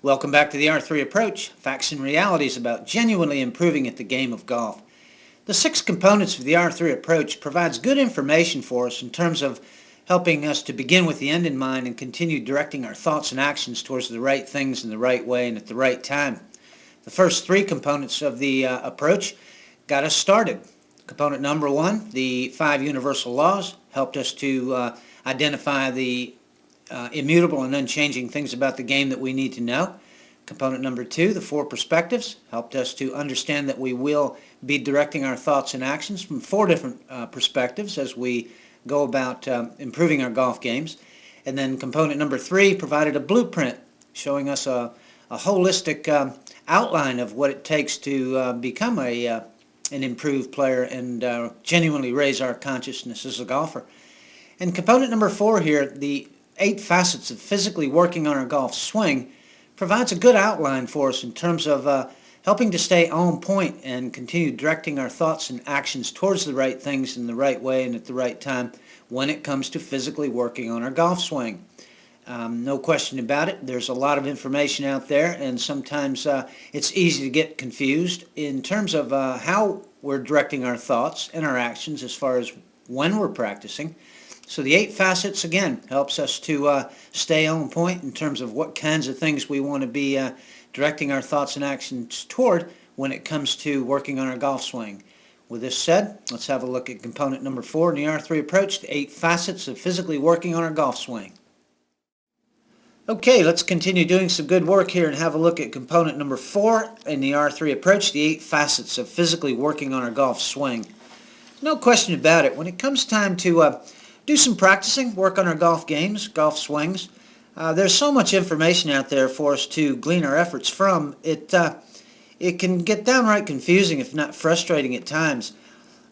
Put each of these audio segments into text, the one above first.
Welcome back to the R3 Approach, Facts and Realities about genuinely improving at the game of golf. The 6 components of the R3 Approach provides good information for us in terms of helping us to begin with the end in mind and continue directing our thoughts and actions towards the right things in the right way and at the right time. The first 3 components of the approach got us started. Component number 1, the 5 universal laws, helped us to identify the immutable and unchanging things about the game that we need to know. Component number 2, the 4 perspectives, helped us to understand that we will be directing our thoughts and actions from 4 different perspectives as we go about improving our golf games. And then component number 3 provided a blueprint showing us a holistic outline of what it takes to become an improved player and genuinely raise our consciousness as a golfer. And component number 4 here, the 8 facets of physically working on our golf swing, provides a good outline for us in terms of helping to stay on point and continue directing our thoughts and actions towards the right things in the right way and at the right time when it comes to physically working on our golf swing. No question about it, there's a lot of information out there, and sometimes it's easy to get confused in terms of how we're directing our thoughts and our actions as far as when we're practicing. So the 8 facets, again, helps us to stay on point in terms of what kinds of things we want to be directing our thoughts and actions toward when it comes to working on our golf swing. With this said, let's have a look at component number 4 in the R3 Approach, the 8 facets of physically working on our golf swing. Okay, let's continue doing some good work here and have a look at component number 4 in the R3 Approach, the 8 facets of physically working on our golf swing. No question about it, when it comes time to do some practicing, work on our golf games, golf swings. There's so much information out there for us to glean our efforts from. It can get downright confusing, if not frustrating at times.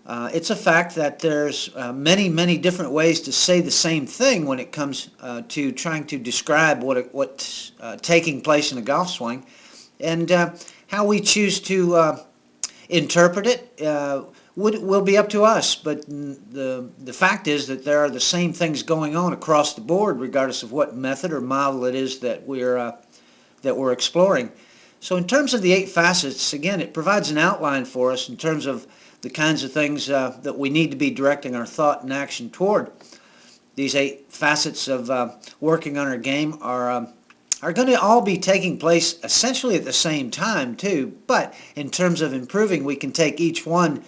It's a fact that there's many different ways to say the same thing when it comes to trying to describe what's taking place in a golf swing, and how we choose to interpret it will be up to us, but the fact is that there are the same things going on across the board regardless of what method or model it is that we're exploring. So in terms of the 8 facets, again, it provides an outline for us in terms of the kinds of things that we need to be directing our thought and action toward. These 8 facets of working on our game are going to all be taking place essentially at the same time too, but in terms of improving, we can take each one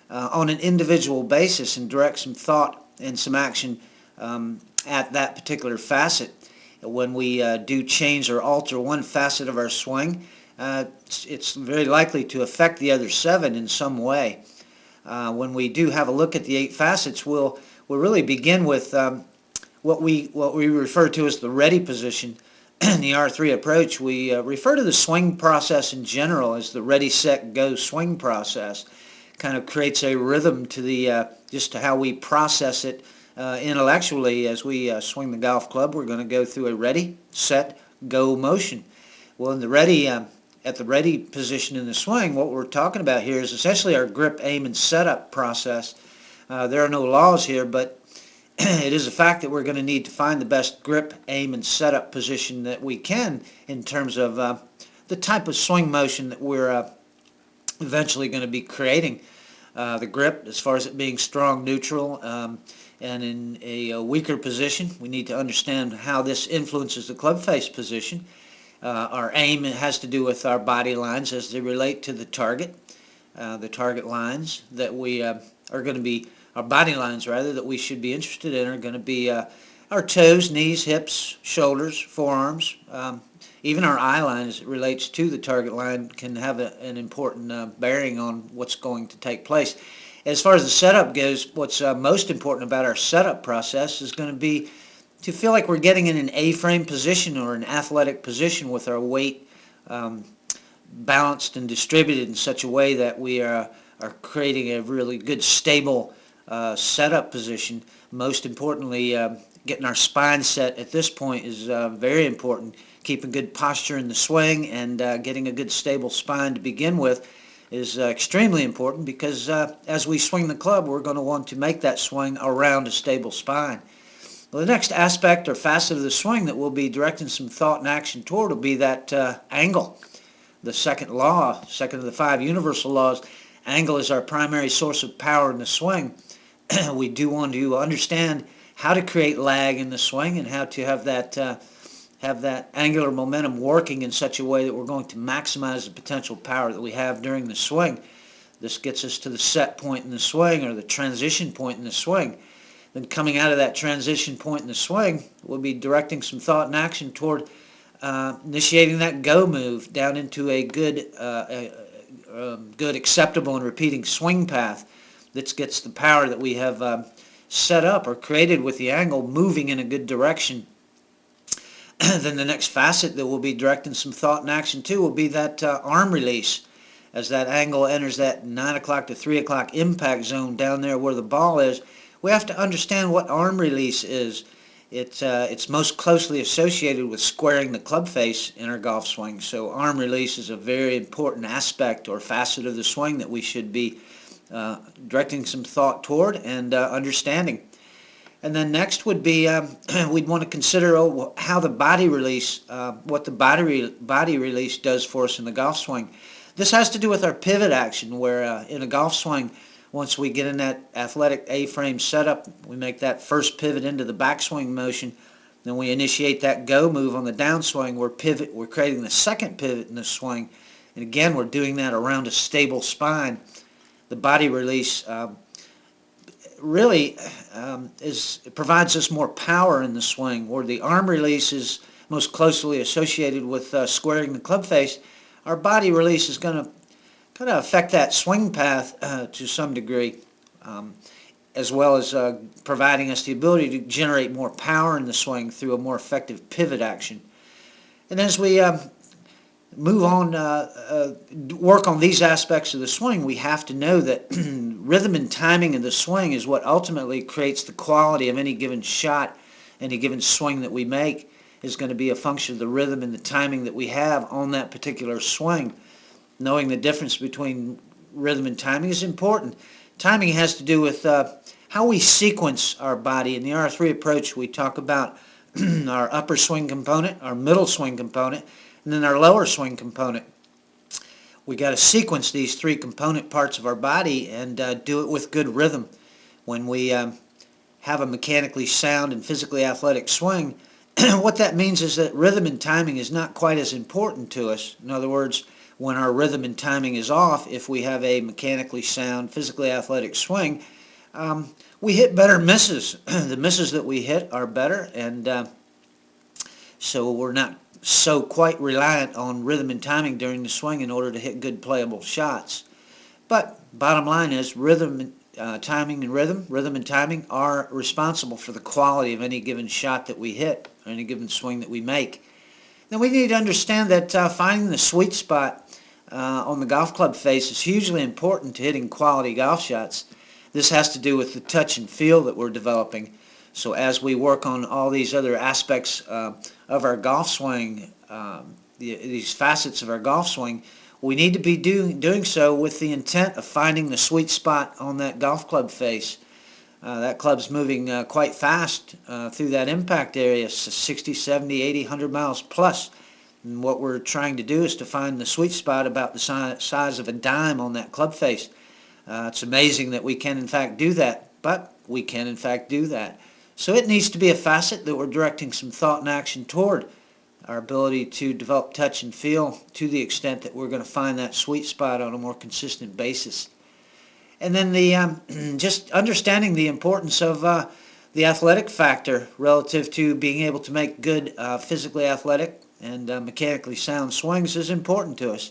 on an individual basis and direct some thought and some action at that particular facet. When we do change or alter one facet of our swing, it's very likely to affect the other 7 in some way. When we do have a look at the 8 facets, we'll really begin with what we refer to as the ready position. In the R3 Approach, we refer to the swing process in general as the ready, set, go swing process. Kind of creates a rhythm to the just to how we process it intellectually as we swing the golf club. We're going to go through a ready, set, go motion. Well, in the ready at the ready position in the swing, what we're talking about here is essentially our grip, aim, and setup process. There are no laws here, but it is a fact that we're going to need to find the best grip, aim, and setup position that we can in terms of the type of swing motion that we're eventually going to be creating. The grip, as far as it being strong, neutral, and in a weaker position, we need to understand how this influences the club face position. Our aim has to do with our body lines as they relate to the target. The target lines that we are going to be, our body lines rather, that we should be interested in are going to be our toes, knees, hips, shoulders, forearms. Even our eye line as it relates to the target line can have an important bearing on what's going to take place. As far as the setup goes, what's most important about our setup process is going to be to feel like we're getting in an A-frame position or an athletic position with our weight balanced and distributed in such a way that we are creating a really good stable setup position. Most importantly, getting our spine set at this point is very important. Keeping good posture in the swing and getting a good stable spine to begin with is extremely important, because as we swing the club, we're going to want to make that swing around a stable spine. Well, the next aspect or facet of the swing that we'll be directing some thought and action toward will be that angle. The second law, second of the 5 universal laws, angle is our primary source of power in the swing. We do want to understand how to create lag in the swing and how to have that angular momentum working in such a way that we're going to maximize the potential power that we have during the swing. This gets us to the set point in the swing, or the transition point in the swing. Then coming out of that transition point in the swing, we'll be directing some thought and action toward initiating that go move down into a good, acceptable and repeating swing path that gets the power that we have set up or created with the angle moving in a good direction. Then the next facet that we'll be directing some thought and action to will be that arm release. As that angle enters that 9 o'clock to 3 o'clock impact zone down there where the ball is, we have to understand what arm release is. It's most closely associated with squaring the club face in our golf swing. So arm release is a very important aspect or facet of the swing that we should be directing some thought toward and understanding. And then next would be we'd want to consider how the body release, what the body release does for us in the golf swing. This has to do with our pivot action, where in a golf swing, once we get in that athletic A-frame setup, we make that first pivot into the backswing motion. Then we initiate that go move on the downswing. We're creating the second pivot in the swing, and again we're doing that around a stable spine. The body release really provides us more power in the swing, where the arm release is most closely associated with squaring the club face. Our body release is going to kind of affect that swing path to some degree, as well as providing us the ability to generate more power in the swing through a more effective pivot action. And as we move on, work on these aspects of the swing, we have to know that rhythm and timing of the swing is what ultimately creates the quality of any given shot, any given swing that we make is going to be a function of the rhythm and the timing that we have on that particular swing. Knowing the difference between rhythm and timing is important. Timing has to do with how we sequence our body. In the R3 approach, we talk about our upper swing component, our middle swing component, and then our lower swing component. We got to sequence these 3 component parts of our body and do it with good rhythm. When we have a mechanically sound and physically athletic swing, what that means is that rhythm and timing is not quite as important to us. In other words, when our rhythm and timing is off, if we have a mechanically sound, physically athletic swing, we hit better misses. The misses that we hit are better, and so we're not so quite reliant on rhythm and timing during the swing in order to hit good playable shots. But bottom line is rhythm and timing are responsible for the quality of any given shot that we hit or any given swing that we make. Then we need to understand that finding the sweet spot on the golf club face is hugely important to hitting quality golf shots. This has to do with the touch and feel that we're developing. So as we work on all these other aspects of our golf swing, these facets of our golf swing, we need to be doing so with the intent of finding the sweet spot on that golf club face. That club's moving quite fast through that impact area, 60, 70, 80, 100 miles plus. And what we're trying to do is to find the sweet spot about the size of a dime on that club face. It's amazing that we can in fact do that, but we can in fact do that. So it needs to be a facet that we're directing some thought and action toward. Our ability to develop touch and feel to the extent that we're going to find that sweet spot on a more consistent basis. And then the just understanding the importance of the athletic factor relative to being able to make good physically athletic and mechanically sound swings is important to us.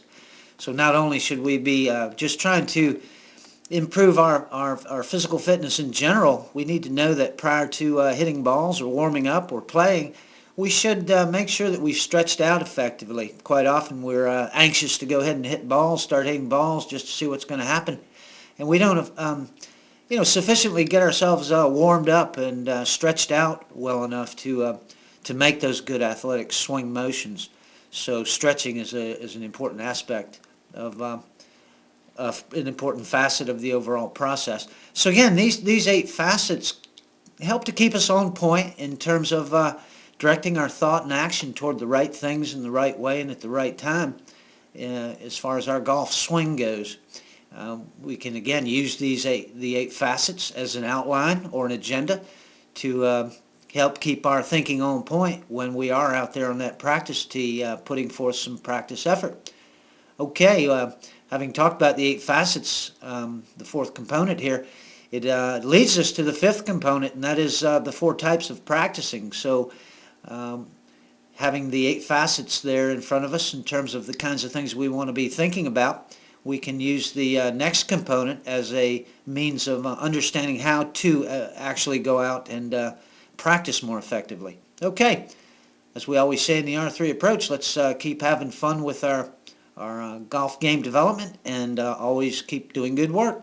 So not only should we be just trying to improve our physical fitness in general, we need to know that prior to hitting balls or warming up or playing, we should make sure that we've stretched out effectively. Quite often we're anxious to go ahead and hit balls, start hitting balls just to see what's going to happen. And we don't sufficiently get ourselves warmed up and stretched out well enough to make those good athletic swing motions. So stretching is an important aspect of an important facet of the overall process. So again, these 8 facets help to keep us on point in terms of directing our thought and action toward the right things in the right way and at the right time as far as our golf swing goes. We can again use the eight facets as an outline or an agenda to help keep our thinking on point when we are out there on that practice tee putting forth some practice effort. Okay, having talked about the eight facets, the fourth component here, it leads us to the fifth component, and that is the four types of practicing. So having the eight facets there in front of us in terms of the kinds of things we want to be thinking about, we can use the next component as a means of understanding how to actually go out and practice more effectively. Okay, as we always say in the R3 approach, let's keep having fun with our golf game development and always keep doing good work.